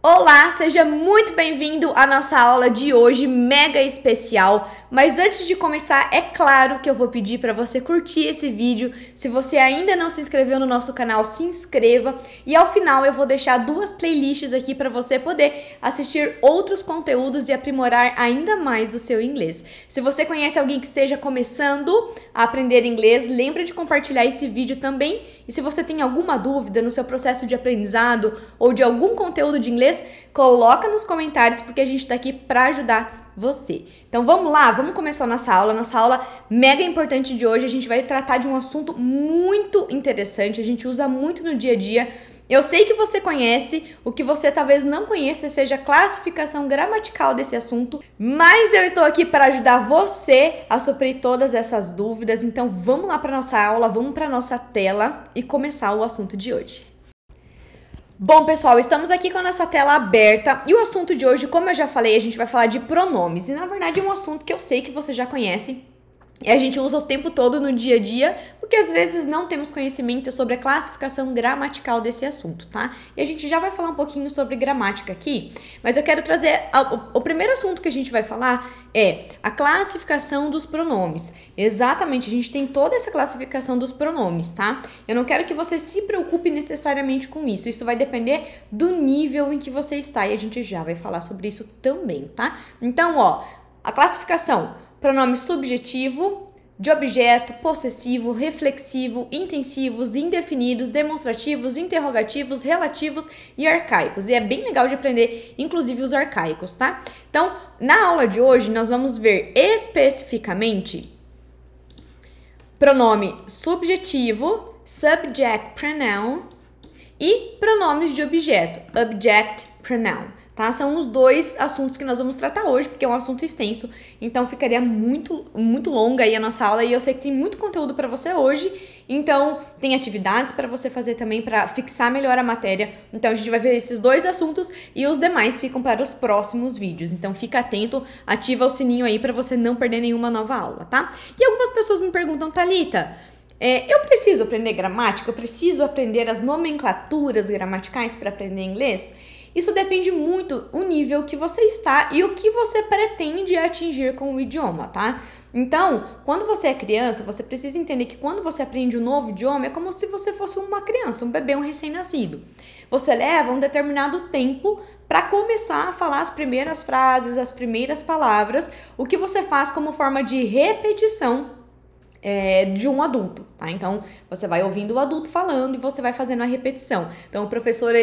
Olá, seja muito bem-vindo à nossa aula de hoje, mega especial. Mas antes de começar, é claro que eu vou pedir para você curtir esse vídeo. Se você ainda não se inscreveu no nosso canal, se inscreva. E ao final eu vou deixar duas playlists aqui para você poder assistir outros conteúdos e aprimorar ainda mais o seu inglês. Se você conhece alguém que esteja começando a aprender inglês, lembre de compartilhar esse vídeo também. E se você tem alguma dúvida no seu processo de aprendizado ou de algum conteúdo de inglês, coloca nos comentários porque a gente está aqui para ajudar você. Então vamos lá, vamos começar a nossa aula mega importante de hoje. A gente vai tratar de um assunto muito interessante, a gente usa muito no dia a dia. Eu sei que você conhece, o que você talvez não conheça seja a classificação gramatical desse assunto, mas eu estou aqui para ajudar você a suprir todas essas dúvidas. Então vamos lá para nossa aula, vamos para nossa tela e começar o assunto de hoje. Bom, pessoal, estamos aqui com a nossa tela aberta e o assunto de hoje, como eu já falei, a gente vai falar de pronomes. E na verdade é um assunto que eu sei que você já conhece e a gente usa o tempo todo no dia a dia, porque às vezes não temos conhecimento sobre a classificação gramatical desse assunto, tá? E a gente já vai falar um pouquinho sobre gramática aqui, mas eu quero trazer o primeiro assunto que a gente vai falar é a classificação dos pronomes. Exatamente, a gente tem toda essa classificação dos pronomes, tá? Eu não quero que você se preocupe necessariamente com isso, isso vai depender do nível em que você está e a gente já vai falar sobre isso também, tá? Então, ó, a classificação: pronome subjetivo, de objeto, possessivo, reflexivo, intensivos, indefinidos, demonstrativos, interrogativos, relativos e arcaicos. E é bem legal de aprender, inclusive, os arcaicos, tá? Então, na aula de hoje, nós vamos ver especificamente pronome subjetivo, subject pronoun, e pronomes de objeto, object pronoun. Tá? São os dois assuntos que nós vamos tratar hoje, porque é um assunto extenso, então ficaria muito longa aí a nossa aula e eu sei que tem muito conteúdo para você hoje, então tem atividades para você fazer também para fixar melhor a matéria, então a gente vai ver esses dois assuntos e os demais ficam para os próximos vídeos, então fica atento, ativa o sininho aí para você não perder nenhuma nova aula, tá? E algumas pessoas me perguntam, Thalita, eu preciso aprender gramática? Eu preciso aprender as nomenclaturas gramaticais para aprender inglês? Isso depende muito do nível que você está e o que você pretende atingir com o idioma, tá? Então, quando você é criança, você precisa entender que quando você aprende um novo idioma, é como se você fosse uma criança, um bebê, um recém-nascido. Você leva um determinado tempo para começar a falar as primeiras frases, as primeiras palavras, o que você faz como forma de repetição de um adulto, tá? Então, você vai ouvindo o adulto falando e você vai fazendo a repetição. Então, o professor,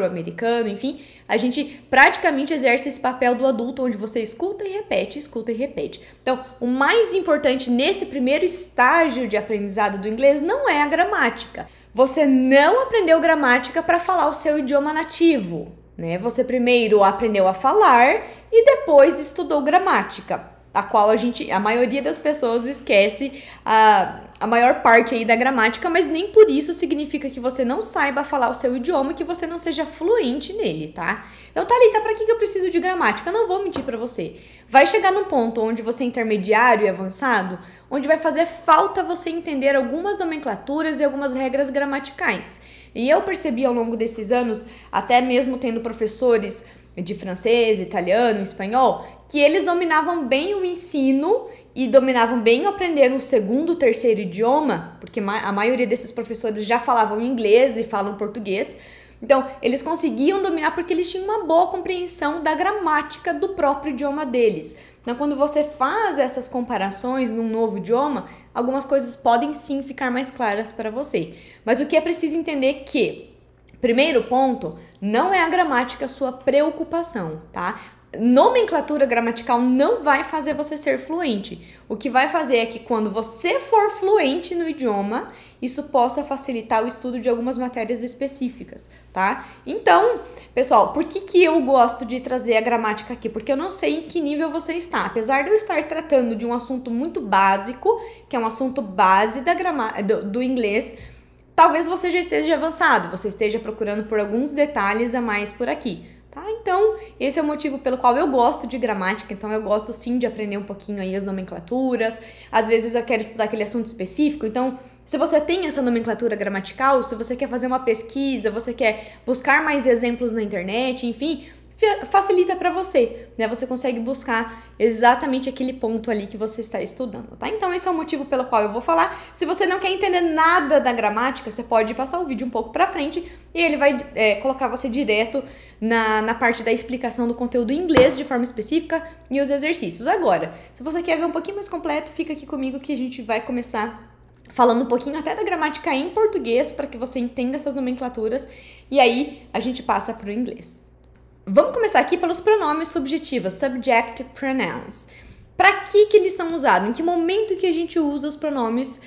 o americano, enfim, a gente praticamente exerce esse papel do adulto, onde você escuta e repete, escuta e repete. Então, o mais importante nesse primeiro estágio de aprendizado do inglês não é a gramática. Você não aprendeu gramática para falar o seu idioma nativo, né? Você primeiro aprendeu a falar e depois estudou gramática, a qual a maioria das pessoas esquece a maior parte aí da gramática, mas nem por isso significa que você não saiba falar o seu idioma e que você não seja fluente nele, tá? Então, Thalita, pra que eu preciso de gramática? Eu não vou mentir pra você. Vai chegar num ponto onde você é intermediário e avançado, onde vai fazer falta você entender algumas nomenclaturas e algumas regras gramaticais. E eu percebi ao longo desses anos, até mesmo tendo professores de francês, italiano, espanhol, que eles dominavam bem o ensino e dominavam bem aprender o segundo, terceiro idioma, porque a maioria desses professores já falavam inglês e falam português. Então, eles conseguiam dominar porque eles tinham uma boa compreensão da gramática do próprio idioma deles. Então, quando você faz essas comparações num novo idioma, algumas coisas podem sim ficar mais claras para você. Mas o que é preciso entender é que, primeiro ponto, não é a gramática a sua preocupação, tá? Nomenclatura gramatical não vai fazer você ser fluente. O que vai fazer é que quando você for fluente no idioma, isso possa facilitar o estudo de algumas matérias específicas, tá? Então, pessoal, por que eu gosto de trazer a gramática aqui? Porque eu não sei em que nível você está. Apesar de eu estar tratando de um assunto muito básico, que é um assunto base do inglês, talvez você já esteja avançado, você esteja procurando por alguns detalhes a mais por aqui, tá? Então, esse é o motivo pelo qual eu gosto de gramática, então eu gosto sim de aprender um pouquinho aí as nomenclaturas, às vezes eu quero estudar aquele assunto específico, então Se você tem essa nomenclatura gramatical, se você quer fazer uma pesquisa, você quer buscar mais exemplos na internet, enfim, facilita para você, né? Você consegue buscar exatamente aquele ponto ali que você está estudando, tá? Então esse é o motivo pelo qual eu vou falar. Se você não quer entender nada da gramática, você pode passar o vídeo um pouco para frente e ele vai colocar você direto na parte da explicação do conteúdo em inglês de forma específica e os exercícios. Agora, se você quer ver um pouquinho mais completo, fica aqui comigo que a gente vai começar falando um pouquinho até da gramática em português para que você entenda essas nomenclaturas e aí a gente passa para o inglês. Vamos começar aqui pelos pronomes subjetivos, subject pronouns. Para que eles são usados? Em que momento que a gente usa os pronomes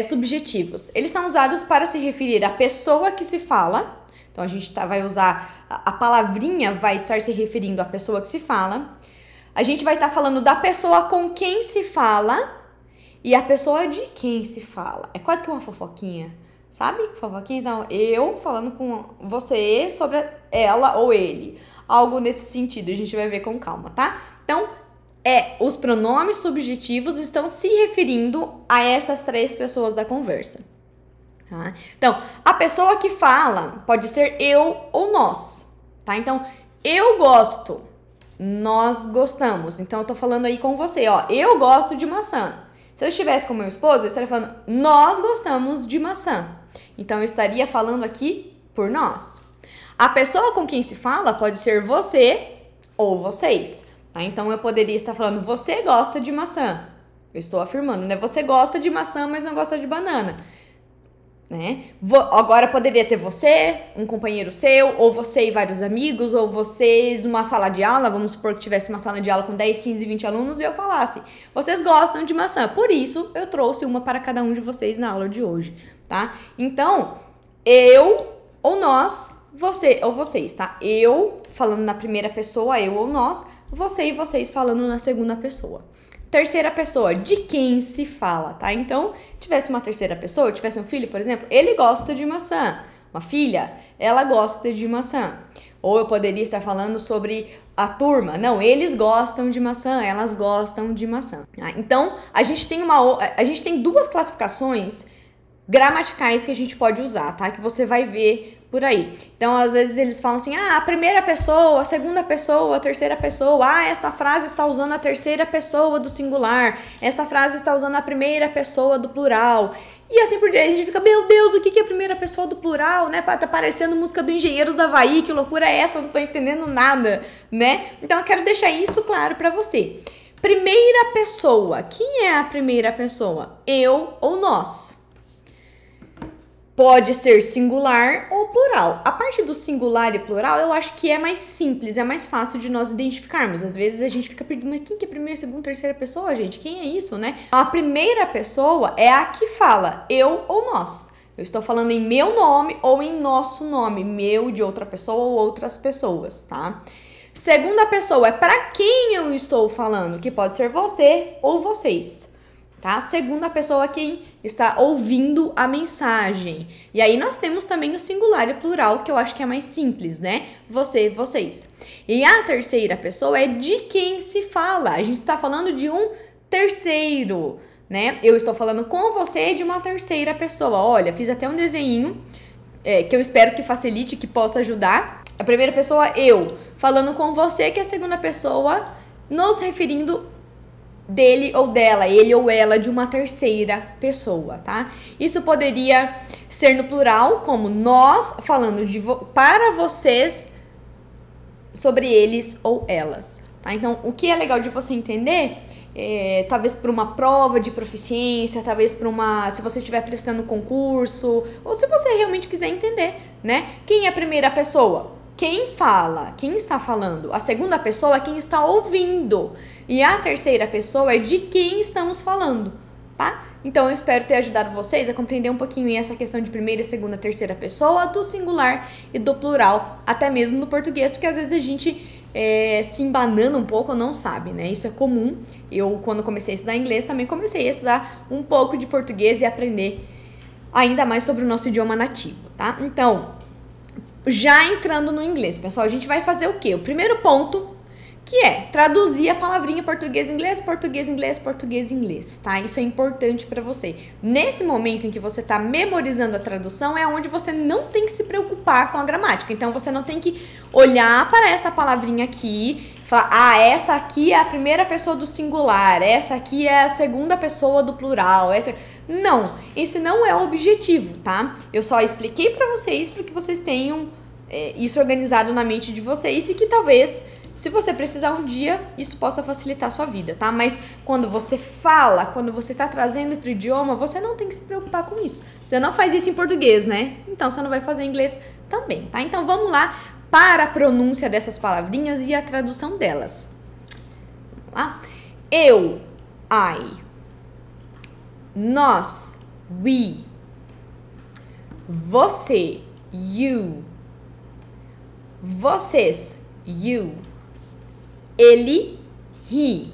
subjetivos? Eles são usados para se referir à pessoa que se fala. Então, a gente vai usar, a palavrinha vai estar se referindo à pessoa que se fala. A gente vai estar falando da pessoa com quem se fala e a pessoa de quem se fala. É quase que uma fofoquinha. Sabe? Fofoquinha, então, eu falando com você sobre ela ou ele. Algo nesse sentido, a gente vai ver com calma, tá? Então, os pronomes subjetivos estão se referindo a essas três pessoas da conversa. Tá? Então, a pessoa que fala pode ser eu ou nós, tá? Então, eu gosto, nós gostamos. Então, eu tô falando aí com você, ó, eu gosto de maçã. Se eu estivesse com meu esposo, eu estaria falando, nós gostamos de maçã. Então, eu estaria falando aqui por nós. A pessoa com quem se fala pode ser você ou vocês, tá? Então, eu poderia estar falando, você gosta de maçã. Eu estou afirmando, né? Você gosta de maçã, mas não gosta de banana, né? Agora, poderia ter você, um companheiro seu, ou você e vários amigos, ou vocês numa sala de aula, vamos supor que tivesse uma sala de aula com 10, 15, 20 alunos, e eu falasse, vocês gostam de maçã. Por isso, eu trouxe uma para cada um de vocês na aula de hoje, tá? Então, eu ou nós, você ou vocês, tá? Eu falando na primeira pessoa, eu ou nós, você e vocês falando na segunda pessoa. Terceira pessoa, de quem se fala, tá? Então, tivesse uma terceira pessoa, tivesse um filho, por exemplo, ele gosta de maçã. Uma filha, ela gosta de maçã. Ou eu poderia estar falando sobre a turma. Não, eles gostam de maçã, elas gostam de maçã. Então, a gente tem duas classificações gramaticais que a gente pode usar, tá? Que você vai ver por aí. Então, às vezes eles falam assim, a primeira pessoa, a segunda pessoa, a terceira pessoa, esta frase está usando a terceira pessoa do singular, esta frase está usando a primeira pessoa do plural. E assim por diante, a gente fica, meu Deus, o que é a primeira pessoa do plural, né? Tá parecendo música do Engenheiros do Havaí, que loucura é essa? Eu não tô entendendo nada, né? Então, eu quero deixar isso claro pra você. Primeira pessoa, quem é a primeira pessoa? Eu ou nós? Pode ser singular ou plural. A parte do singular e plural eu acho que é mais simples, é mais fácil de nós identificarmos. Às vezes a gente fica perdendo, mas quem que é primeira, segunda, terceira pessoa, gente? Quem é isso, né? A primeira pessoa é a que fala eu ou nós. Eu estou falando em meu nome ou em nosso nome, meu, de outra pessoa ou outras pessoas, tá? Segunda pessoa é para quem eu estou falando, que pode ser você ou vocês. Tá? Segunda pessoa, quem está ouvindo a mensagem. E aí nós temos também o singular e o plural, que eu acho que é mais simples, né? Você, vocês. E a terceira pessoa é de quem se fala. A gente está falando de um terceiro, né? Eu estou falando com você de uma terceira pessoa. Olha, fiz até um desenho que eu espero que facilite, que possa ajudar. A primeira pessoa, eu, falando com você, que é a segunda pessoa, nos referindo dele ou dela, ele ou ela, de uma terceira pessoa, tá? Isso poderia ser no plural, como nós falando para vocês sobre eles ou elas, tá? Então, o que é legal de você entender, talvez para uma prova de proficiência, talvez para se você estiver prestando concurso, ou se você realmente quiser entender, né? Quem é a primeira pessoa? Quem fala, quem está falando. A segunda pessoa é quem está ouvindo. E a terceira pessoa é de quem estamos falando, tá? Então, eu espero ter ajudado vocês a compreender um pouquinho essa questão de primeira, segunda, terceira pessoa, do singular e do plural, até mesmo no português, porque às vezes a gente se embanana um pouco ou não sabe, né? Isso é comum. Eu, quando comecei a estudar inglês, também comecei a estudar um pouco de português e aprender ainda mais sobre o nosso idioma nativo, tá? Então, já entrando no inglês, pessoal, a gente vai fazer o quê? O primeiro ponto que é traduzir a palavrinha português-inglês, português-inglês, português-inglês, tá? Isso é importante para você. Nesse momento em que você tá memorizando a tradução, é onde você não tem que se preocupar com a gramática. Então, você não tem que olhar para esta palavrinha aqui e falar, ah, essa aqui é a primeira pessoa do singular, essa aqui é a segunda pessoa do plural, essa... Não, esse não é o objetivo, tá? Eu só expliquei para vocês para que vocês tenham isso organizado na mente de vocês e que talvez, se você precisar um dia, isso possa facilitar a sua vida, tá? Mas quando você fala, quando você tá trazendo pro idioma, você não tem que se preocupar com isso. Você não faz isso em português, né? Então você não vai fazer em inglês também, tá? Então vamos lá para a pronúncia dessas palavrinhas e a tradução delas. Vamos lá? Eu, I. Nós, we. Você, you. Vocês, you. Ele, he.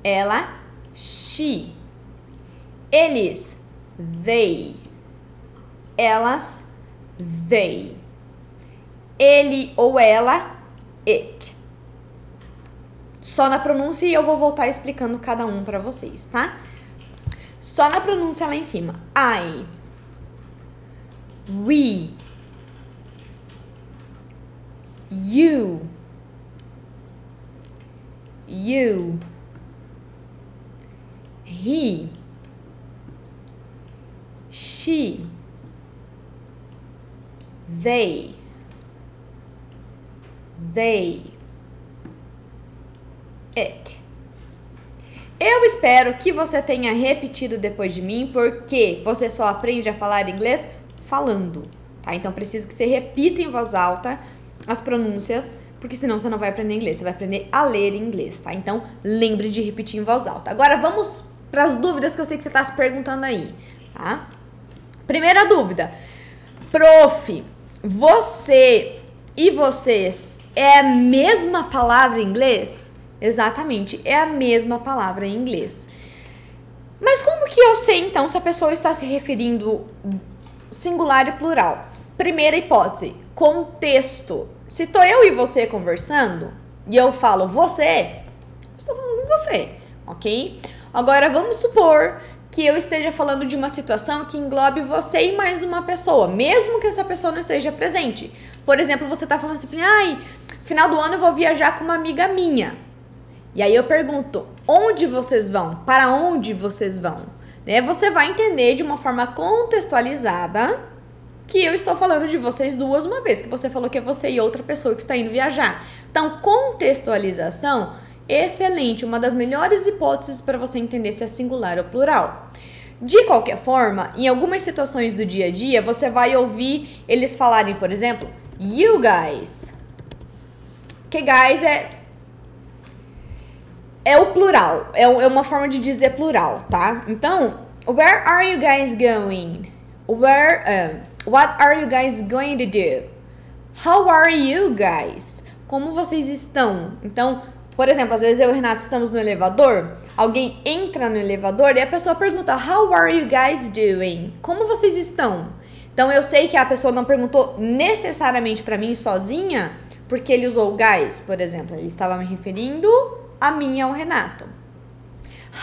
Ela, she. Eles, they. Elas, they. Ele ou ela, it. Só na pronúncia e eu vou voltar explicando cada um pra vocês, tá? Só na pronúncia lá em cima. I. We. You. You. He. She. They. They. It. Eu espero que você tenha repetido depois de mim, porque você só aprende a falar inglês falando, tá? Então, preciso que você repita em voz alta as pronúncias, porque senão você não vai aprender inglês, você vai aprender a ler inglês, tá? Então, lembre de repetir em voz alta. Agora, vamos para as dúvidas que eu sei que você está se perguntando aí, tá? Primeira dúvida. Prof, você e vocês é a mesma palavra em inglês? Exatamente, é a mesma palavra em inglês. Mas como que eu sei, então, se a pessoa está se referindo singular e plural? Primeira hipótese, contexto. Se estou eu e você conversando e eu falo você, estou falando com você, ok? Agora, vamos supor que eu esteja falando de uma situação que englobe você e mais uma pessoa, mesmo que essa pessoa não esteja presente. Por exemplo, você está falando assim, ai, final do ano eu vou viajar com uma amiga minha. E aí eu pergunto, onde vocês vão? Para onde vocês vão? Né? Você vai entender de uma forma contextualizada que eu estou falando de vocês duas, uma vez que você falou que é você e outra pessoa que está indo viajar. Então, contextualização, excelente, uma das melhores hipóteses para você entender se é singular ou plural. De qualquer forma, em algumas situações do dia a dia, você vai ouvir eles falarem, por exemplo, you guys. Que guys é o plural, é uma forma de dizer plural, tá? Então, where are you guys going? What are you guys going to do? How are you guys? Como vocês estão? Então, por exemplo, às vezes eu e o Renato estamos no elevador, alguém entra no elevador e a pessoa pergunta, how are you guys doing? Como vocês estão? Então, eu sei que a pessoa não perguntou necessariamente pra mim sozinha, porque ele usou guys, por exemplo, ele estava me referindo a mim e ao Renato.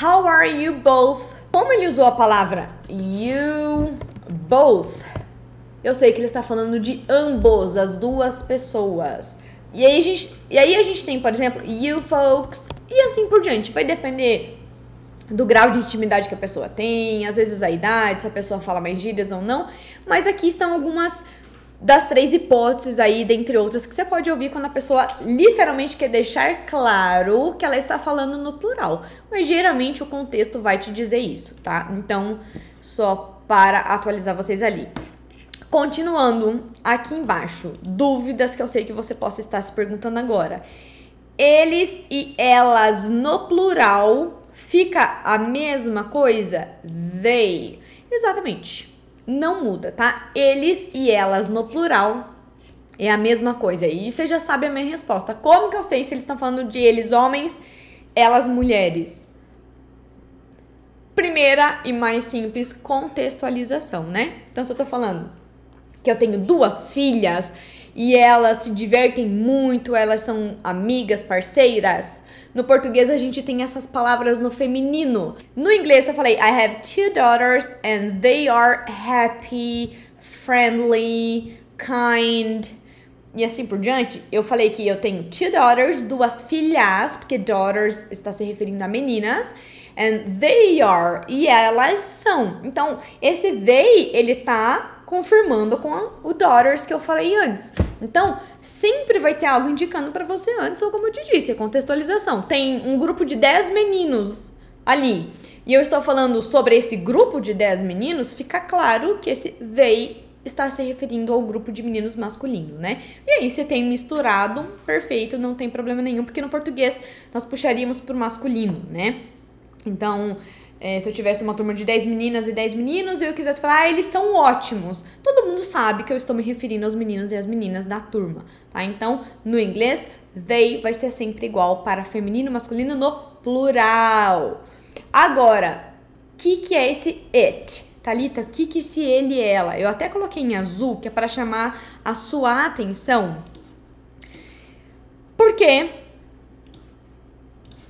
How are you both? Como ele usou a palavra you both, eu sei que ele está falando de ambos, as duas pessoas. E aí a gente tem, por exemplo, you folks e assim por diante. Vai depender do grau de intimidade que a pessoa tem, às vezes a idade, se a pessoa fala mais gírias ou não. Mas aqui estão algumas das três hipóteses aí, dentre outras, que você pode ouvir quando a pessoa literalmente quer deixar claro que ela está falando no plural. Mas geralmente o contexto vai te dizer isso, tá? Então, só para atualizar vocês ali. Continuando aqui embaixo, dúvidas que eu sei que você possa estar se perguntando agora. Eles e elas no plural fica a mesma coisa? They. Exatamente. Não muda, tá? Eles e elas no plural é a mesma coisa. E você já sabe a minha resposta. Como que eu sei se eles estão falando de eles homens, elas mulheres? Primeira e mais simples, contextualização, né? Então, se eu tô falando que eu tenho duas filhas e elas se divertem muito, elas são amigas, parceiras. No português a gente tem essas palavras no feminino. No inglês eu falei I have 2 daughters and they are happy, friendly, kind e assim por diante. Eu falei que eu tenho 2 daughters, 2 filhas, porque daughters está se referindo a meninas. And they are, e elas são. Então, esse they, ele tá confirmando com o daughters que eu falei antes. Então, sempre vai ter algo indicando pra você antes, ou como eu te disse, a contextualização. Tem um grupo de 10 meninos ali, e eu estou falando sobre esse grupo de 10 meninos, fica claro que esse they está se referindo ao grupo de meninos masculino, né? E aí você tem misturado, perfeito, não tem problema nenhum, porque no português nós puxaríamos pro masculino, né? Então, se eu tivesse uma turma de 10 meninas e 10 meninos e eu quisesse falar, eles são ótimos. Todo mundo sabe que eu estou me referindo aos meninos e às meninas da turma, tá? Então, no inglês, they vai ser sempre igual para feminino e masculino no plural. Agora, o que é esse it? Thalita, o que é esse ele e ela? Eu até coloquei em azul, que é para chamar a sua atenção. Por quê?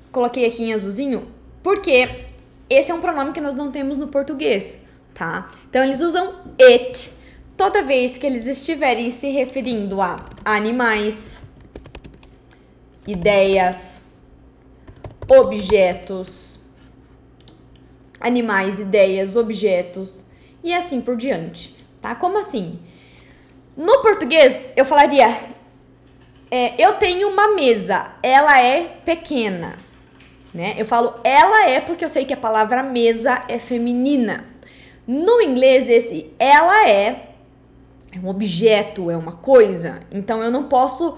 Coloquei aqui em azulzinho. Porque esse é um pronome que nós não temos no português, tá? Então, eles usam it toda vez que eles estiverem se referindo a animais, ideias, objetos, animais, ideias, objetos e assim por diante, tá? Como assim? No português, eu falaria, eu tenho uma mesa, ela é pequena. Né? Eu falo ela é porque eu sei que a palavra mesa é feminina. No inglês, esse ela é um objeto, é uma coisa. Então, eu não posso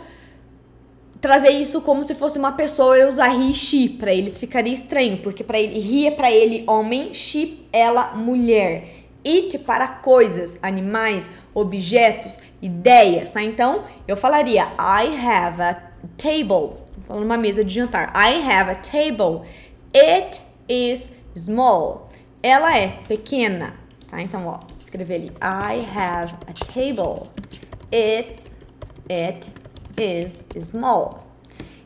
trazer isso como se fosse uma pessoa e usar he, she. Pra eles ficaria estranho, porque para ele, he é pra ele homem, she, ela, mulher. It para coisas, animais, objetos, ideias, tá? Então, eu falaria I have a table. Falando uma mesa de jantar. I have a table. It is small. Ela é pequena, tá? Então, ó, escrever ali. I have a table. It is small.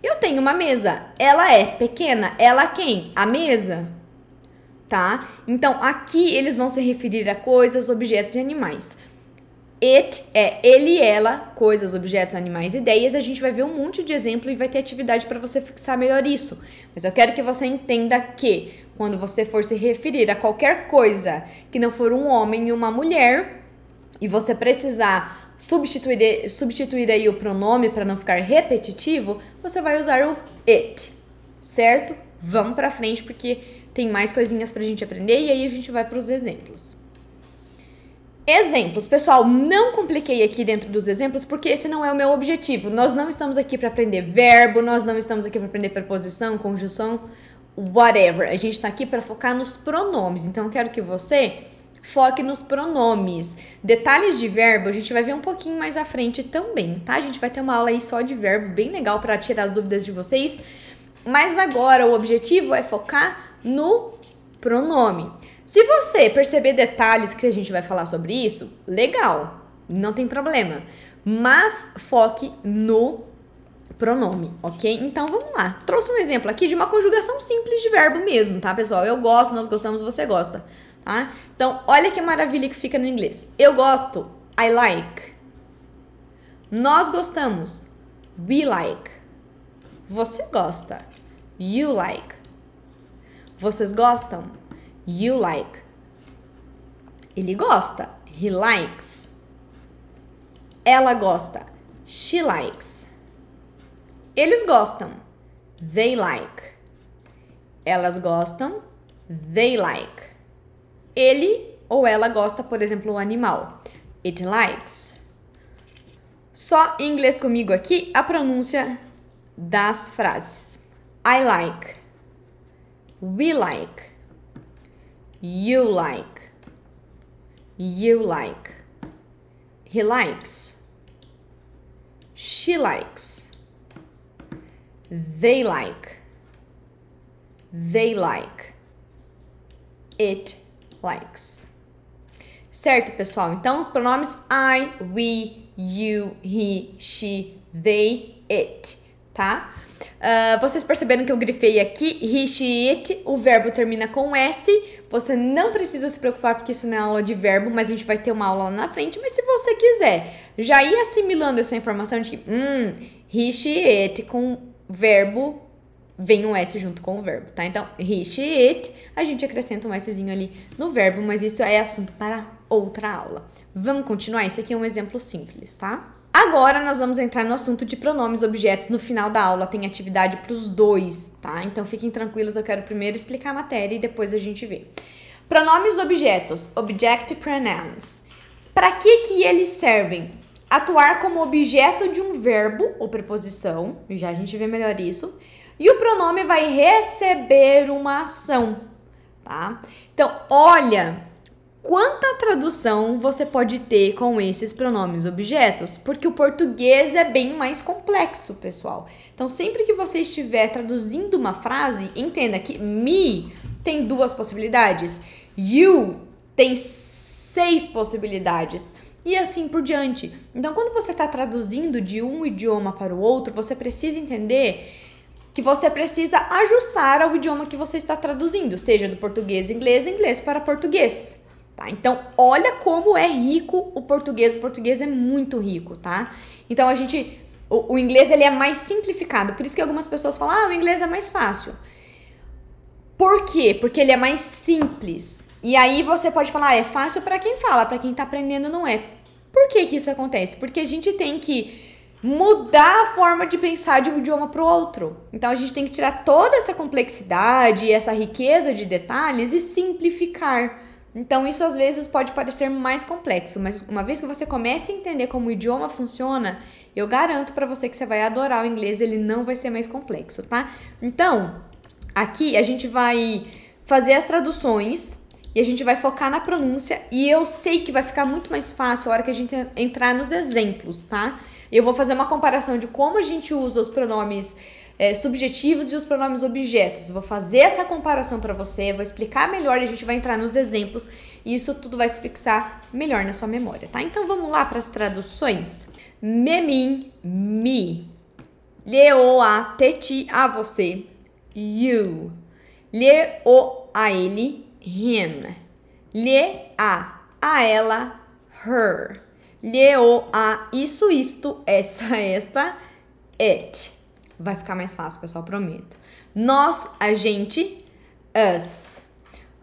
Eu tenho uma mesa. Ela é pequena. Ela quem? A mesa, tá? Então, aqui eles vão se referir a coisas, objetos e animais. It é ele e ela, coisas, objetos, animais, ideias. A gente vai ver um monte de exemplo e vai ter atividade para você fixar melhor isso. Mas eu quero que você entenda que quando você for se referir a qualquer coisa que não for um homem e uma mulher e você precisar substituir aí o pronome para não ficar repetitivo, você vai usar o it, certo? Vamos para frente porque tem mais coisinhas pra gente aprender e aí a gente vai para os exemplos. Exemplos, pessoal, não compliquei aqui dentro dos exemplos porque esse não é o meu objetivo. Nós não estamos aqui para aprender verbo, nós não estamos aqui para aprender preposição, conjunção, whatever. A gente está aqui para focar nos pronomes. Então, eu quero que você foque nos pronomes. Detalhes de verbo a gente vai ver um pouquinho mais à frente também, tá? A gente vai ter uma aula aí só de verbo, bem legal para tirar as dúvidas de vocês. Mas agora o objetivo é focar no pronome. Se você perceber detalhes que a gente vai falar sobre isso, legal, não tem problema. Mas foque no pronome, ok? Então, vamos lá. Trouxe um exemplo aqui de uma conjugação simples de verbo mesmo, tá, pessoal? Eu gosto, nós gostamos, você gosta, tá? Então, olha que maravilha que fica no inglês. Eu gosto, I like. Nós gostamos, we like. Você gosta, you like. Vocês gostam, you like. Ele gosta, he likes. Ela gosta, she likes. Eles gostam, they like. Elas gostam, they like. Ele ou ela gosta, por exemplo, o animal, it likes. Só em inglês comigo aqui a pronúncia das frases. I like, we like, you like, you like, he likes, she likes, they like, it likes. Certo, pessoal? Então, os pronomes I, we, you, he, she, they, it, tá? Vocês perceberam que eu grifei aqui, he, she, it, o verbo termina com S. Você não precisa se preocupar porque isso não é aula de verbo, mas a gente vai ter uma aula lá na frente. Mas se você quiser já ir assimilando essa informação de que he, she, it com verbo, vem um S junto com o verbo, tá? Então, he, she, it, a gente acrescenta um Szinho ali no verbo, mas isso é assunto para outra aula. Vamos continuar? Esse aqui é um exemplo simples, tá? Agora nós vamos entrar no assunto de pronomes objetos. No final da aula tem atividade para os dois, tá? Então fiquem tranquilos, eu quero primeiro explicar a matéria e depois a gente vê. Pronomes objetos, object pronouns. Para que eles servem? Atuar como objeto de um verbo ou preposição, já a gente vê melhor isso. E o pronome vai receber uma ação, tá? Então, olha quanta tradução você pode ter com esses pronomes objetos, porque o português é bem mais complexo, pessoal. Então, sempre que você estiver traduzindo uma frase, entenda que me tem 2 possibilidades, you tem 6 possibilidades, e assim por diante. Então, quando você está traduzindo de um idioma para o outro, você precisa entender que você precisa ajustar ao idioma que você está traduzindo, seja do português inglês para português. Tá? Então, olha como é rico o português é muito rico, tá? Então, o inglês ele é mais simplificado, por isso que algumas pessoas falam, o inglês é mais fácil. Por quê? Porque ele é mais simples. E aí você pode falar, é fácil para quem fala, para quem tá aprendendo não é. Por que isso acontece? Porque a gente tem que mudar a forma de pensar de um idioma para o outro. Então, a gente tem que tirar toda essa complexidade, essa riqueza de detalhes e simplificar. Então, isso às vezes pode parecer mais complexo, mas uma vez que você comece a entender como o idioma funciona, eu garanto pra você que você vai adorar o inglês, ele não vai ser mais complexo, tá? Então, aqui a gente vai fazer as traduções e a gente vai focar na pronúncia e eu sei que vai ficar muito mais fácil a hora que a gente entrar nos exemplos, tá? Eu vou fazer uma comparação de como a gente usa os pronomes subjetivos e os pronomes objetos. Eu vou fazer essa comparação para você, vou explicar melhor e a gente vai entrar nos exemplos e isso tudo vai se fixar melhor na sua memória, tá? Então vamos lá para as traduções. Me, mim, me. Lhe, o, a, te, ti, a você. You. Lhe, o, a ele. Him. Lhe, a ela. Her. Lhe, o, a isso, isto, essa, esta. It. Vai ficar mais fácil, pessoal, prometo. Nós, a gente, us.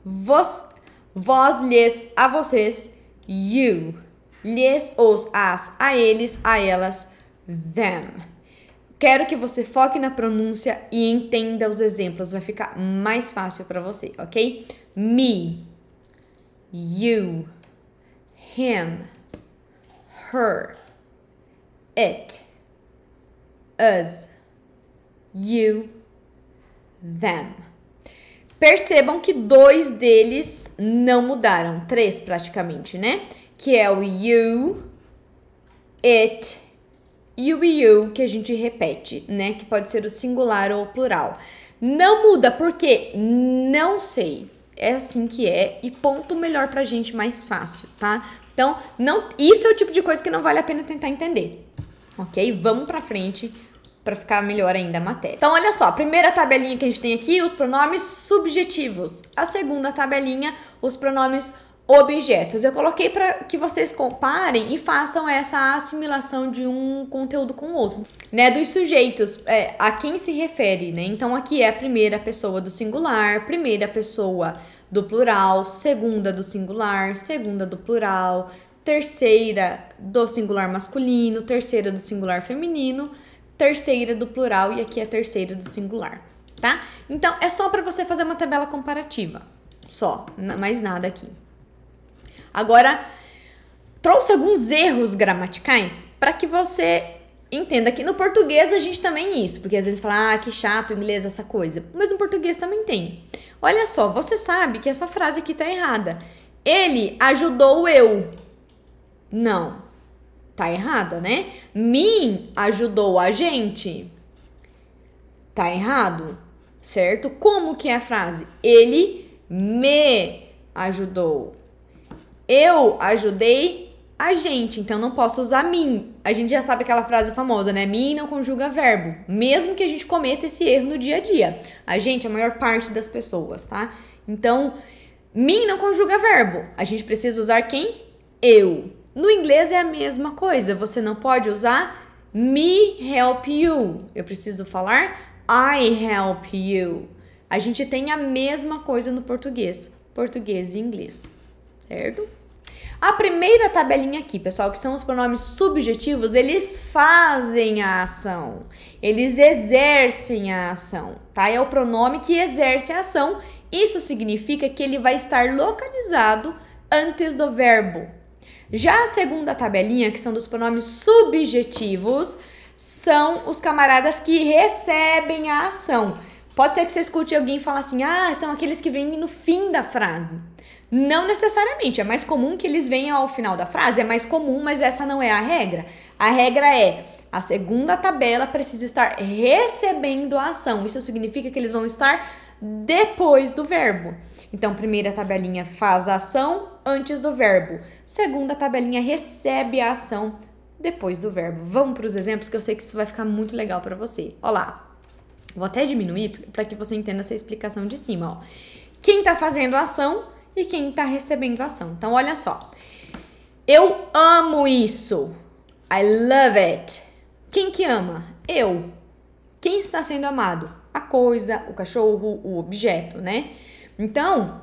Vós, lhes, a vocês, you. Lhes, os, as, a eles, a elas, them. Quero que você foque na pronúncia e entenda os exemplos. Vai ficar mais fácil para você, ok? Me, you, him, her, it, us, you, them. Percebam que 2 deles não mudaram, 3 praticamente, né? Que é o you, it e o you, que a gente repete, né? Que pode ser o singular ou o plural. Não muda porque não sei. É assim que é e ponto melhor pra gente, mais fácil, tá? Então, isso é o tipo de coisa que não vale a pena tentar entender, ok? Vamos pra frente para ficar melhor ainda a matéria. Então, olha só, a primeira tabelinha que a gente tem aqui, os pronomes subjetivos. A segunda tabelinha, os pronomes objetos. Eu coloquei para que vocês comparem e façam essa assimilação de um conteúdo com o outro, né? Dos sujeitos, a quem se refere, né? Então, aqui é a primeira pessoa do singular, primeira pessoa do plural, segunda do singular, segunda do plural, terceira do singular masculino, terceira do singular feminino, terceira do plural e aqui é a terceira do singular, tá? Então, é só para você fazer uma tabela comparativa, só, mais nada aqui. Agora, trouxe alguns erros gramaticais para que você entenda que no português a gente também isso, porque às vezes fala, que chato inglês essa coisa, mas no português também tem. Olha só, você sabe que essa frase aqui tá errada. Ele ajudou eu. Não. Tá errada, né? Me ajudou a gente. Tá errado, certo? Como que é a frase? Ele me ajudou. Eu ajudei a gente, então não posso usar me. A gente já sabe aquela frase famosa, né? Me não conjuga verbo, mesmo que a gente cometa esse erro no dia a dia. A gente, a maior parte das pessoas, tá? Então, me não conjuga verbo. A gente precisa usar quem? Eu. No inglês é a mesma coisa. Você não pode usar me help you. Eu preciso falar I help you. A gente tem a mesma coisa no português e inglês, certo? A primeira tabelinha aqui, pessoal, que são os pronomes subjetivos, eles fazem a ação, eles exercem a ação, tá? É o pronome que exerce a ação. Isso significa que ele vai estar localizado antes do verbo. Já a segunda tabelinha, que são dos pronomes subjetivos, são os camaradas que recebem a ação. Pode ser que você escute alguém falar assim, são aqueles que vêm no fim da frase. Não necessariamente, é mais comum que eles venham ao final da frase, é mais comum, mas essa não é a regra. A regra é, a segunda tabela precisa estar recebendo a ação. Isso significa que eles vão estar depois do verbo. Então, primeira tabelinha faz a ação antes do verbo. Segunda tabelinha recebe a ação depois do verbo. Vamos para os exemplos que eu sei que isso vai ficar muito legal para você. Olha lá. Vou até diminuir para que você entenda essa explicação de cima. Ó. Quem está fazendo a ação e quem está recebendo a ação. Então, olha só. Eu amo isso. I love it. Quem que ama? Eu. Quem está sendo amado? A coisa, o cachorro, o objeto, né? Então,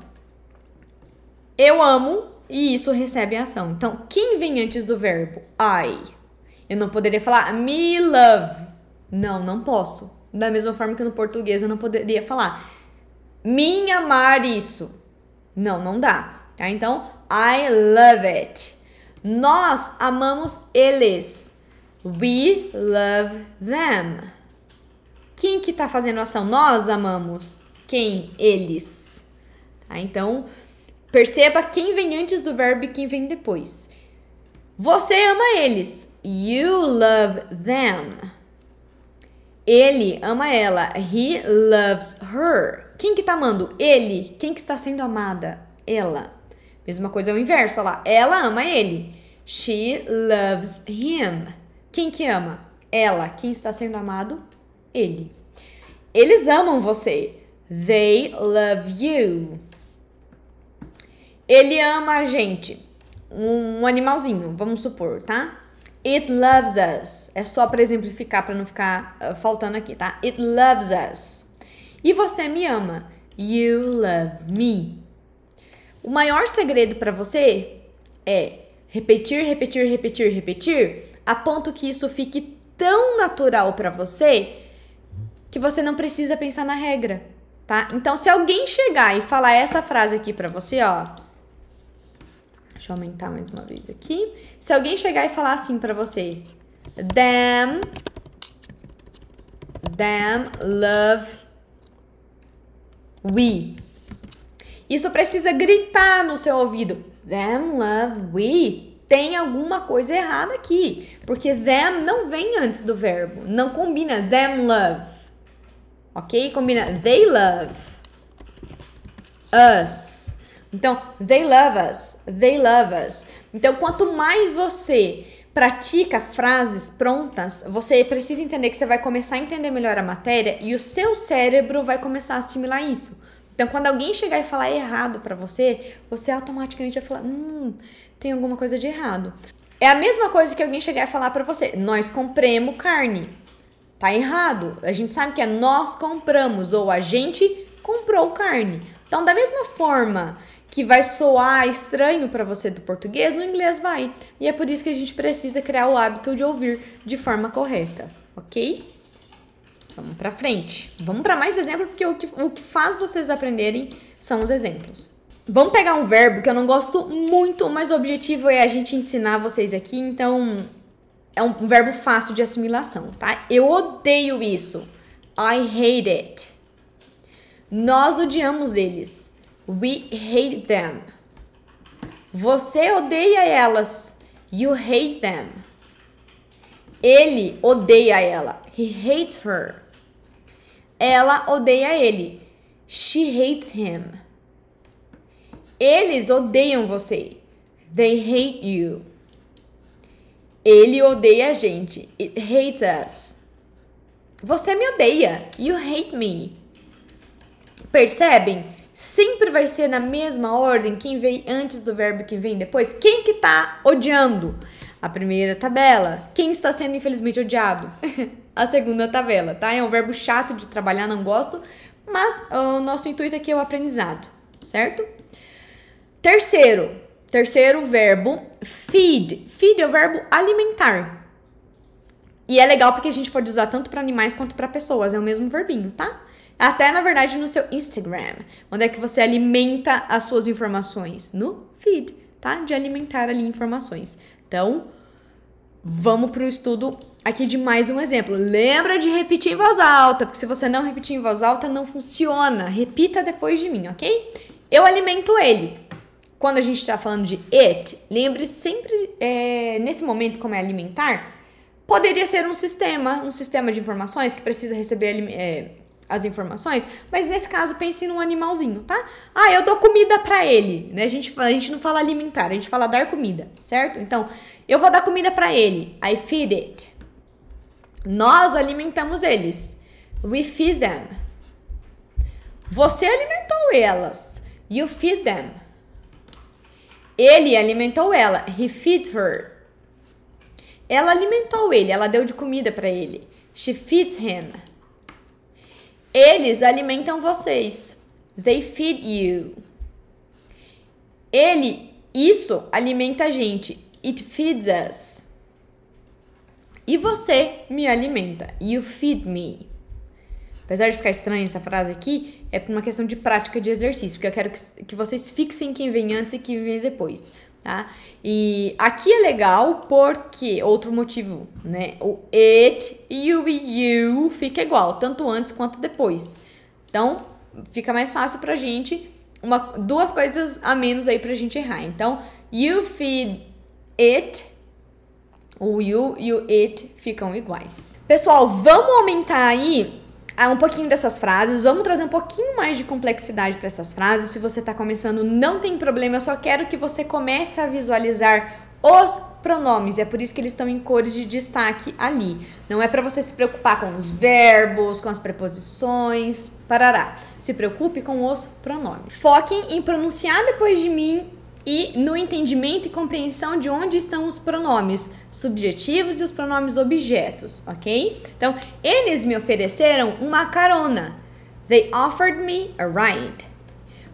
eu amo e isso recebe a ação. Então, quem vem antes do verbo? I. Eu não poderia falar me love. Não posso. Da mesma forma que no português eu não poderia falar me amar isso. Não dá, tá? Então, I love it. Nós amamos eles. We love them. Quem que tá fazendo a ação? Nós amamos. Quem? Eles. Tá? Então, perceba quem vem antes do verbo e quem vem depois. Você ama eles. You love them. Ele ama ela. He loves her. Quem que tá amando? Ele. Quem que está sendo amada? Ela. Mesma coisa é o inverso, olha lá. Ela ama ele. She loves him. Quem que ama? Ela. Quem está sendo amado? Ele. Eles amam você. They love you. Ele ama a gente. Um animalzinho, vamos supor, tá? It loves us. É só para exemplificar, para não ficar faltando aqui, tá? It loves us. E você me ama. You love me. O maior segredo para você é repetir, a ponto que isso fique tão natural para você que você não precisa pensar na regra, tá? Então, se alguém chegar e falar essa frase aqui para você, ó. Deixa eu aumentar mais uma vez aqui. Se alguém chegar e falar assim pra você, them love we. Isso precisa gritar no seu ouvido. Them love we. Tem alguma coisa errada aqui. Porque them não vem antes do verbo. Não combina them love. Ok? Combina they love us. Então, they love us, they love us. Então, quanto mais você pratica frases prontas, você precisa entender que você vai começar a entender melhor a matéria e o seu cérebro vai começar a assimilar isso. Então, quando alguém chegar e falar errado pra você, você automaticamente vai falar, tem alguma coisa de errado. É a mesma coisa que alguém chegar e falar pra você, nós compramos carne. Tá errado. A gente sabe que é nós compramos ou a gente comprou carne. Então, da mesma forma que vai soar estranho para você do português, no inglês vai. E é por isso que a gente precisa criar o hábito de ouvir de forma correta, ok? Vamos para frente. Vamos para mais exemplos, porque o que faz vocês aprenderem são os exemplos. Vamos pegar um verbo que eu não gosto muito, mas o objetivo é a gente ensinar vocês aqui, então é um verbo fácil de assimilação, tá? Eu odeio isso. I hate it. Nós odiamos eles. We hate them. Você odeia elas. You hate them. Ele odeia ela. He hates her. Ela odeia ele. She hates him. Eles odeiam você. They hate you. Ele odeia a gente. It hates us. Você me odeia. You hate me. Percebem? Sempre vai ser na mesma ordem quem vem antes do verbo e quem vem depois. Quem que tá odiando? A primeira tabela. Quem está sendo infelizmente odiado? A segunda tabela, tá? É um verbo chato de trabalhar, não gosto. Mas o nosso intuito aqui é o aprendizado, certo? Terceiro verbo, feed. Feed é o verbo alimentar. E é legal porque a gente pode usar tanto para animais quanto para pessoas. É o mesmo verbinho, tá? Até, na verdade, no seu Instagram. Onde é que você alimenta as suas informações? No feed, tá? De alimentar ali informações. Então, vamos pro estudo aqui de mais um exemplo. Lembra de repetir em voz alta, porque se você não repetir em voz alta, não funciona. Repita depois de mim, ok? Eu alimento ele. Quando a gente está falando de it, lembre sempre, nesse momento, como é alimentar, poderia ser um sistema de informações que precisa receber as informações, mas nesse caso pense num animalzinho, tá? Ah, eu dou comida pra ele, né? A gente não fala alimentar, a gente fala dar comida, certo? Então, eu vou dar comida pra ele. I feed it. Nós alimentamos eles. We feed them. Você alimentou elas. You feed them. Ele alimentou ela. He feeds her. Ela alimentou ele. Ela deu de comida pra ele. She feeds him. Eles alimentam vocês. They feed you. Isso alimenta a gente. It feeds us. E você me alimenta. You feed me. Apesar de ficar estranha essa frase aqui, é por uma questão de prática de exercício, porque eu quero que vocês fixem quem vem antes e quem vem depois, tá? E aqui é legal porque, outro motivo, né? O it, you e you fica igual, tanto antes quanto depois. Então, fica mais fácil pra gente, duas coisas a menos aí pra gente errar. Então, you feed it, o you e o it ficam iguais. Pessoal, vamos aumentar aí um pouquinho dessas frases, vamos trazer um pouquinho mais de complexidade para essas frases. Se você está começando, não tem problema, eu só quero que você comece a visualizar os pronomes, é por isso que eles estão em cores de destaque ali. Não é para você se preocupar com os verbos, com as preposições, parará. Se preocupe com os pronomes. Foquem em pronunciar depois de mim e no entendimento e compreensão de onde estão os pronomes subjetivos e os pronomes objetos, ok? Então, eles me ofereceram uma carona. They offered me a ride.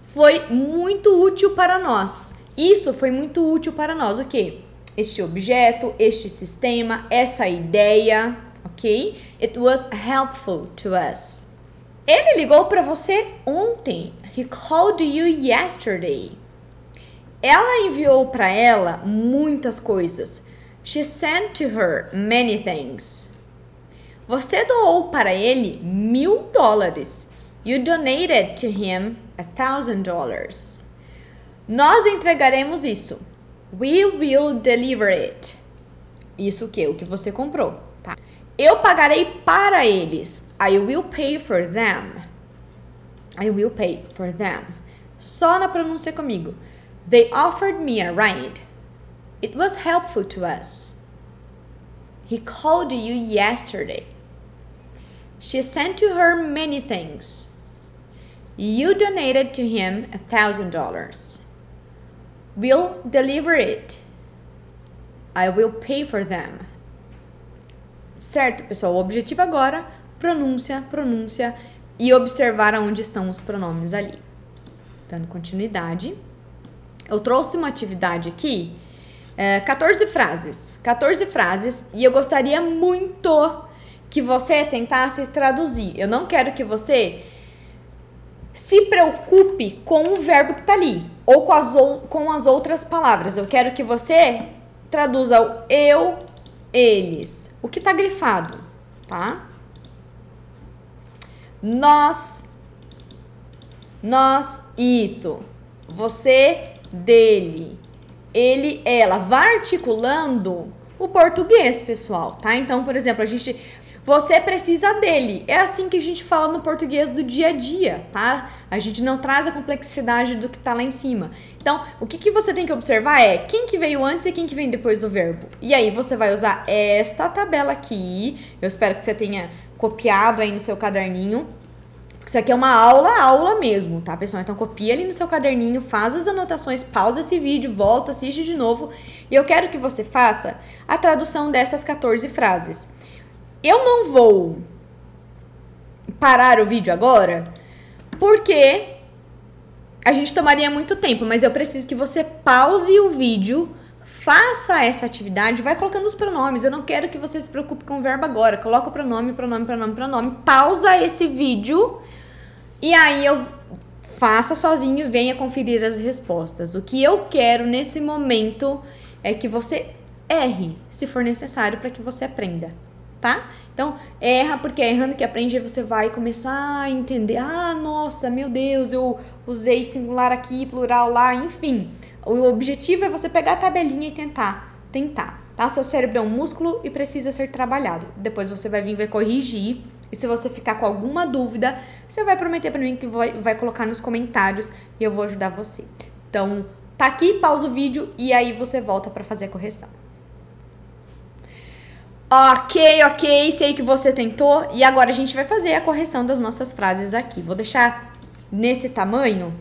Foi muito útil para nós. Isso foi muito útil para nós, o quê? Este objeto, este sistema, essa ideia, ok? It was helpful to us. Ele ligou para você ontem. He called you yesterday. Ela enviou para ela muitas coisas. She sent to her many things. Você doou para ele $1.000. You donated to him $1,000. Nós entregaremos isso. We will deliver it. Isso o quê? O que você comprou, tá? Eu pagarei para eles. I will pay for them. I will pay for them. Só na pronúncia comigo. They offered me a ride. It was helpful to us. He called you yesterday. She sent to her many things. You donated to him $1,000. We'll deliver it. I will pay for them. Certo, pessoal? O objetivo agora, pronúncia e observar aonde estão os pronomes ali. Dando continuidade. Eu trouxe uma atividade aqui, 14 frases, e eu gostaria muito que você tentasse traduzir. Eu não quero que você se preocupe com o verbo que tá ali, ou com as outras palavras. Eu quero que você traduza o eu, eles, o que tá grifado, tá? Nós, isso. Você, dele. Ele, ela. Vá articulando o português, pessoal, tá? Então, por exemplo, Você precisa dele. É assim que a gente fala no português do dia a dia, tá? A gente não traz a complexidade do que tá lá em cima. Então, o que você tem que observar é quem que veio antes e quem que vem depois do verbo. E aí, você vai usar esta tabela aqui. Eu espero que você tenha copiado aí no seu caderninho. Isso aqui é uma aula mesmo, tá, pessoal? Então, copia ali no seu caderninho, faz as anotações, pausa esse vídeo, volta, assiste de novo. E eu quero que você faça a tradução dessas 14 frases. Eu não vou parar o vídeo agora, porque a gente tomaria muito tempo, mas eu preciso que você pause o vídeo, faça essa atividade, vai colocando os pronomes. Eu não quero que você se preocupe com o verbo agora. Coloca o pronome, pausa esse vídeo e aí eu faça sozinho e venha conferir as respostas. O que eu quero nesse momento é que você erre, se for necessário, para que você aprenda, tá? Então, erra, porque é errando que aprende, aí você vai começar a entender. Ah, nossa, meu Deus, eu usei singular aqui, plural lá, enfim. O objetivo é você pegar a tabelinha e tentar, tá? Seu cérebro é um músculo e precisa ser trabalhado. Depois você vai vir e vai corrigir. E se você ficar com alguma dúvida, você vai prometer pra mim que vai colocar nos comentários e eu vou ajudar você. Então, tá aqui, pausa o vídeo e aí você volta pra fazer a correção. Ok, sei que você tentou. E agora a gente vai fazer a correção das nossas frases aqui. Vou deixar nesse tamanho.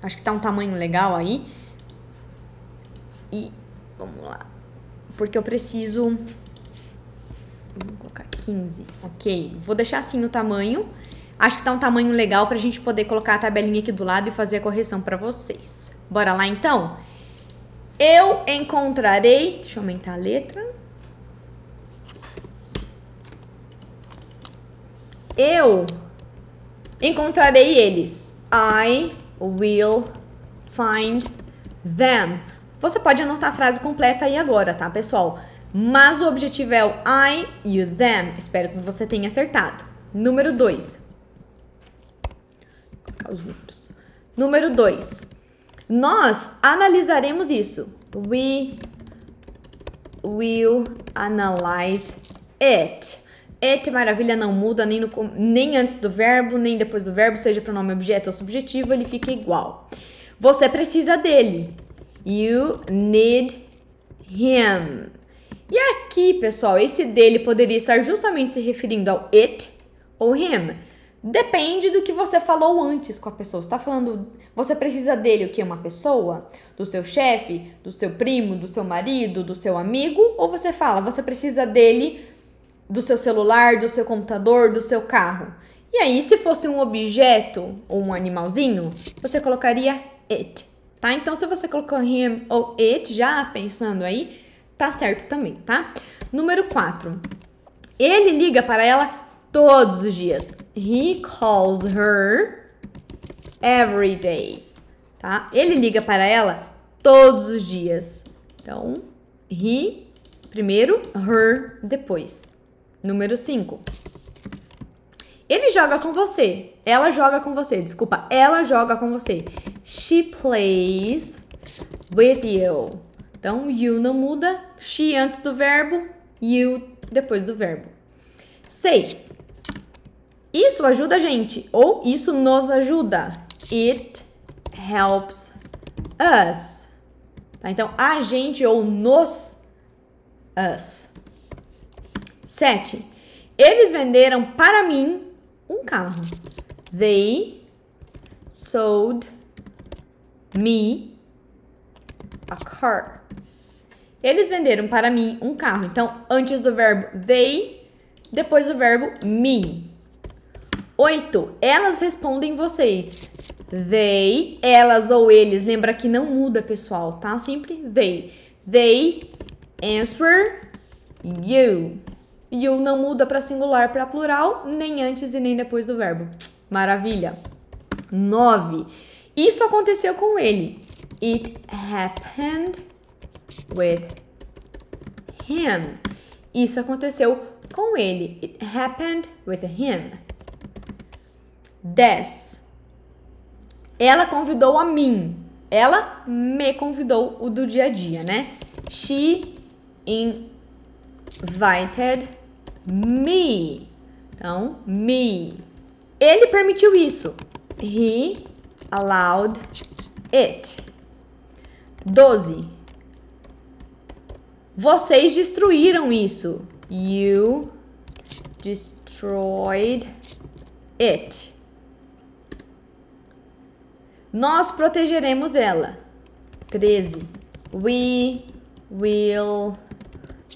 Acho que tá um tamanho legal aí. E vamos lá. Porque eu preciso... Vamos colocar 15. Ok, vou deixar assim o tamanho. Acho que tá um tamanho legal pra gente poder colocar a tabelinha aqui do lado e fazer a correção pra vocês. Bora lá então? Eu encontrarei... Deixa eu aumentar a letra. Eu encontrarei eles. I will find them. Você pode anotar a frase completa aí agora, tá, pessoal? Mas o objetivo é o I, you, them. Espero que você tenha acertado. Número 2. Vou colocar os números. Número 2. Nós analisaremos isso. We will analyze it. It, maravilha, não muda nem antes do verbo, nem depois do verbo, seja pronome objeto ou subjetivo, ele fica igual. Você precisa dele. You need him. E aqui, pessoal, esse dele poderia estar justamente se referindo ao it ou him. Depende do que você falou antes com a pessoa. Você tá falando, você precisa dele o quê? Uma pessoa? Do seu chefe? Do seu primo? Do seu marido? Do seu amigo? Ou você fala, você precisa dele do seu celular, do seu computador, do seu carro? E aí, se fosse um objeto ou um animalzinho, você colocaria it, tá? Então, se você colocou him ou it, já pensando aí, tá certo também, tá? Número 4. Ele liga para ela todos os dias. He calls her every day, tá? Ele liga para ela todos os dias. Então, he primeiro, her depois. Número 5. Ele joga com você. Ela joga com você. Desculpa, ela joga com você. She plays with you. Então, you não muda. She antes do verbo, you depois do verbo. 6. Isso ajuda a gente, ou isso nos ajuda. It helps us. Tá? Então, a gente ou nos, us. 7. Eles venderam para mim um carro. They sold me a car. Eles venderam para mim um carro. Então, antes do verbo they, depois do verbo me. 8. Elas respondem vocês. They, elas ou eles. Lembra que não muda, pessoal, tá? Sempre they. They answer you. You não muda para singular, para plural, nem antes e nem depois do verbo. Maravilha. 9. Isso aconteceu com ele. It happened with him. Isso aconteceu com ele. It happened with him. 10. Ela convidou a mim. Ela me convidou, o do dia a dia, né? She invited me. Então, me. Ele permitiu isso. He allowed it. 12. Vocês destruíram isso. You destroyed it. Nós protegeremos ela. 13. We will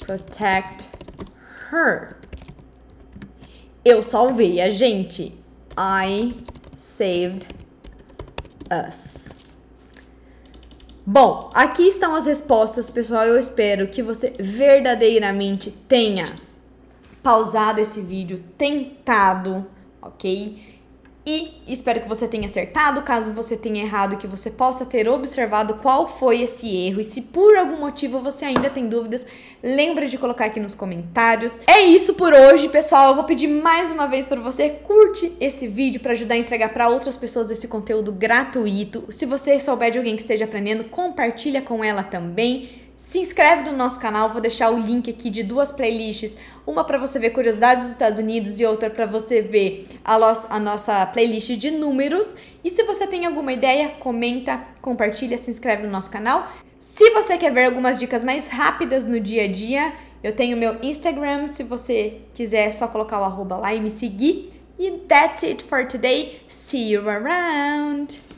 protect her. Eu salvei a gente. I saved us. Bom, aqui estão as respostas, pessoal. Eu espero que você verdadeiramente tenha pausado esse vídeo, tentado, ok? E espero que você tenha acertado. Caso você tenha errado, que você possa ter observado qual foi esse erro. E se por algum motivo você ainda tem dúvidas, lembra de colocar aqui nos comentários. É isso por hoje, pessoal. Eu vou pedir mais uma vez para você curte esse vídeo para ajudar a entregar para outras pessoas esse conteúdo gratuito. Se você souber de alguém que esteja aprendendo, compartilha com ela também. Se inscreve no nosso canal, vou deixar o link aqui de 2 playlists, uma para você ver curiosidades dos Estados Unidos e outra para você ver a nossa playlist de números. E se você tem alguma ideia, comenta, compartilha, se inscreve no nosso canal. Se você quer ver algumas dicas mais rápidas no dia a dia, eu tenho meu Instagram, se você quiser é só colocar o @ lá e me seguir. E that's it for today. See you around!